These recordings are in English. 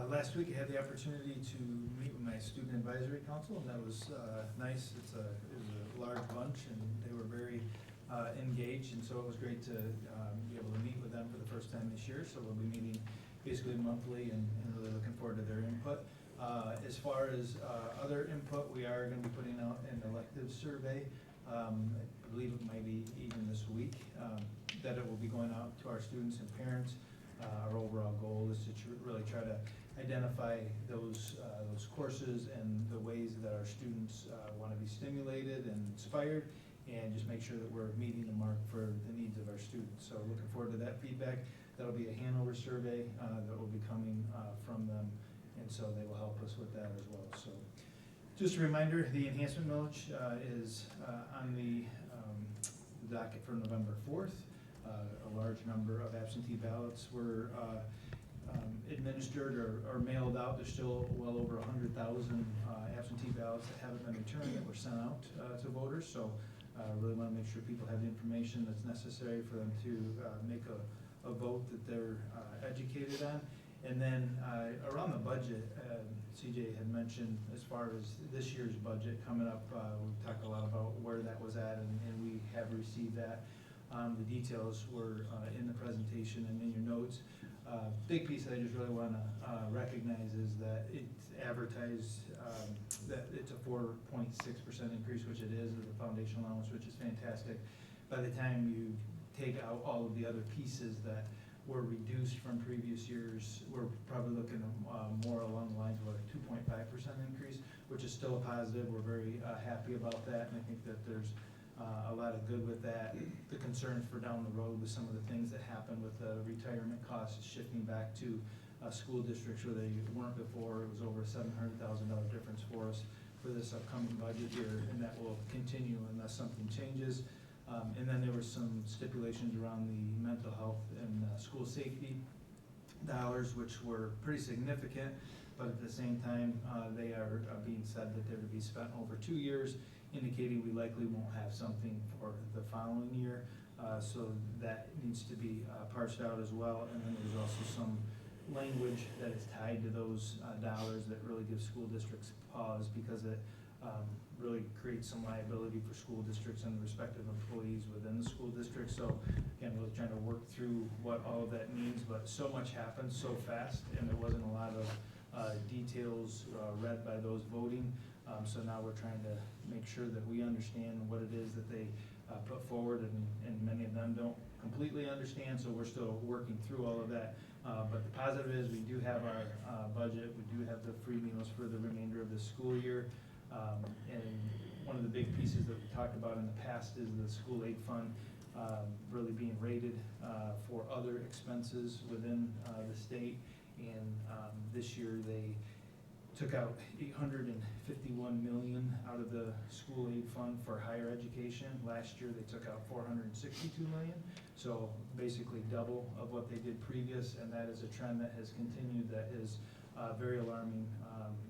Last week I had the opportunity to meet with my student advisory council, and that was nice. It was a large bunch, and they were very engaged, and so it was great to be able to meet with them for the first time this year. So we'll be meeting basically monthly, and really looking forward to their input. As far as other input, we are going to be putting out an elective survey. I believe it might be even this week, that it will be going out to our students and parents. Our overall goal is to really try to identify those courses and the ways that our students want to be stimulated and inspired, and just make sure that we're meeting the mark for the needs of our students. So looking forward to that feedback. That'll be a Hanover survey that will be coming from them, and so they will help us with that as well. So just a reminder, the enhancement millage is on the docket for November 4th. A large number of absentee ballots were administered or mailed out. There's still well over 100,000 absentee ballots that haven't been returned that were sent out to voters. So really want to make sure people have the information that's necessary for them to make a vote that they're educated on. And then around the budget, CJ had mentioned as far as this year's budget coming up, we talked a lot about where that was at, and we have received that. The details were in the presentation and in your notes. Big piece that I just really want to recognize is that it's advertised that it's a 4.6% increase, which it is, of the foundation allowance, which is fantastic. By the time you take out all of the other pieces that were reduced from previous years, we're probably looking more along the lines of a 2.5% increase, which is still a positive. We're very happy about that, and I think that there's a lot of good with that. The concerns for down the road with some of the things that happened with the retirement costs shifting back to school districts where they weren't before. It was over a $700,000 difference for us for this upcoming budget year, and that will continue unless something changes. And then there were some stipulations around the mental health and school safety dollars, which were pretty significant, but at the same time, they are being said that they're to be spent over 2 years, indicating we likely won't have something for the following year. So that needs to be parsed out as well. And then there's also some language that is tied to those dollars that really gives school districts pause, because it really creates some liability for school districts and the respective employees within the school district. So again, we're trying to work through what all of that means, but so much happened so fast, and there wasn't a lot of details read by those voting. So now we're trying to make sure that we understand what it is that they put forward, and many of them don't completely understand, so we're still working through all of that. But the positive is we do have our budget. We do have the free meals for the remainder of the school year. And one of the big pieces that we talked about in the past is the school aid fund really being rated for other expenses within the state. And this year they took out $851 million out of the school aid fund for higher education. Last year they took out $462 million, so basically double of what they did previous, and that is a trend that has continued. That is very alarming,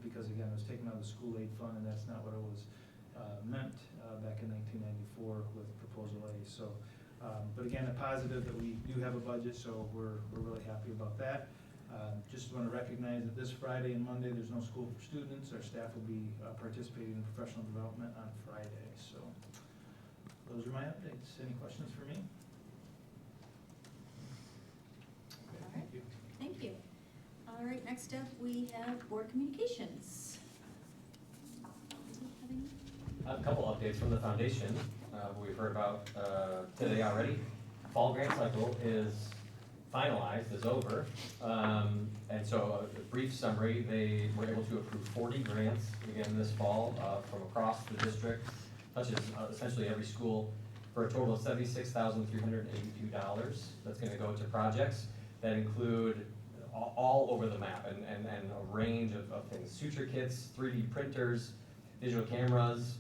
because again, it was taken out of the school aid fund, and that's not what it was meant back in 1994 with Proposal A. So, but again, a positive that we do have a budget, so we're really happy about that. Just want to recognize that this Friday and Monday there's no school for students. Our staff will be participating in professional development on Friday. So those are my updates. Any questions for me? Okay, All right. thank you. Thank you. All right, next up we have board communications. Do you have any? I have a couple updates from the foundation. We've heard about today already. Fall grant cycle is finalized, is over. And so a brief summary, they were able to approve 40 grants again this fall from across the district, touches essentially every school, for a total of $76,382. That's going to go to projects that include all over the map and a range of things: suture kits, 3D printers, digital cameras.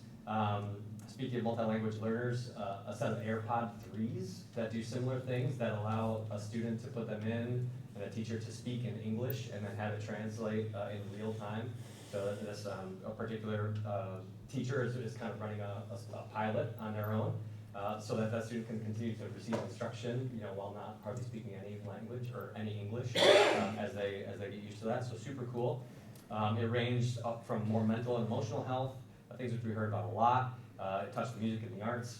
Speaking of multi-language learners, a set of AirPod 3s that do similar things, that allow a student to put them in and a teacher to speak in English and then have it translate in real time. So this a particular teacher is kind of running a pilot on their own. so that that student can continue to receive instruction, you know, while not hardly speaking any language or any English, as they get used to that. So super cool. It ranged up from more mental and emotional health, things which we heard about a lot. It touched the music and the arts,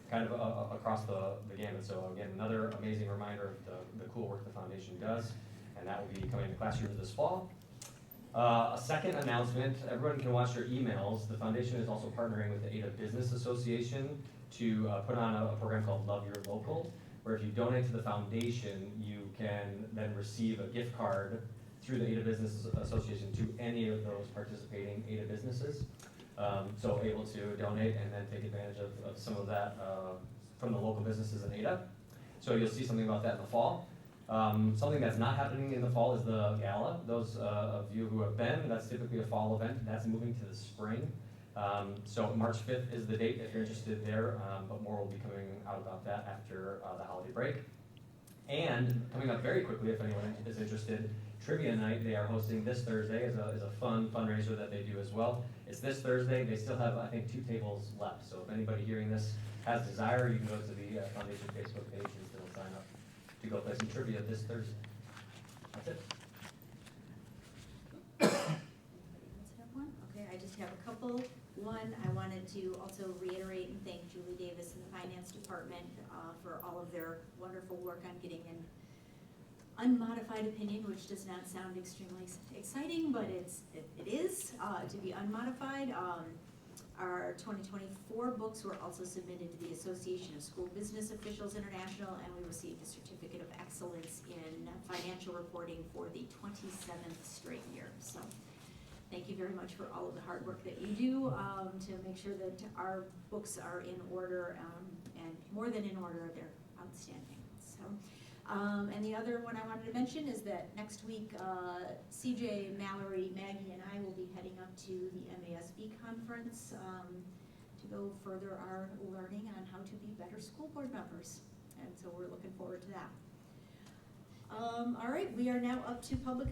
kind of across the gamut. So again, another amazing reminder of the cool work the foundation does, and that will be coming to classrooms this fall. A second announcement, everyone can watch their emails. The foundation is also partnering with the Ada Business Association to put on a program called Love Your Local, where if you donate to the foundation, you can then receive a gift card through the Ada Business Association to any of those participating Ada businesses. So able to donate and then take advantage of some of that from the local businesses in Ada. So you'll see something about that in the fall. Something that's not happening in the fall is the gala. Those of you who have been, that's typically a fall event. That's moving to the spring. So March 5th is the date if you're interested there, but more will be coming out about that after the holiday break. And coming up very quickly, if anyone is interested, Trivia Night they are hosting this Thursday is a fun fundraiser that they do as well. It's this Thursday. They still have, I think, 2 tables left. So if anybody hearing this has desire, you can go to the foundation Facebook page and still sign up to go play some trivia this Thursday. That's it. Let's have one. Okay, I just have a couple. One, I wanted to also reiterate and thank Julie Davis and the Finance Department for all of their wonderful work on getting an unmodified opinion, which does not sound extremely exciting, but it is to be unmodified. Our 2024 books were also submitted to the Association of School Business Officials International, and we received a Certificate of Excellence in Financial Reporting for the 27th straight year. So thank you very much for all of the hard work that you do to make sure that our books are in order, and more than in order, they're outstanding. So. And the other one I wanted to mention is that next week, CJ, Mallory, Maggie, and I will be heading up to the MASB conference to go further our learning on how to be better school board members. And so we're looking forward to that. All right, we are now up to public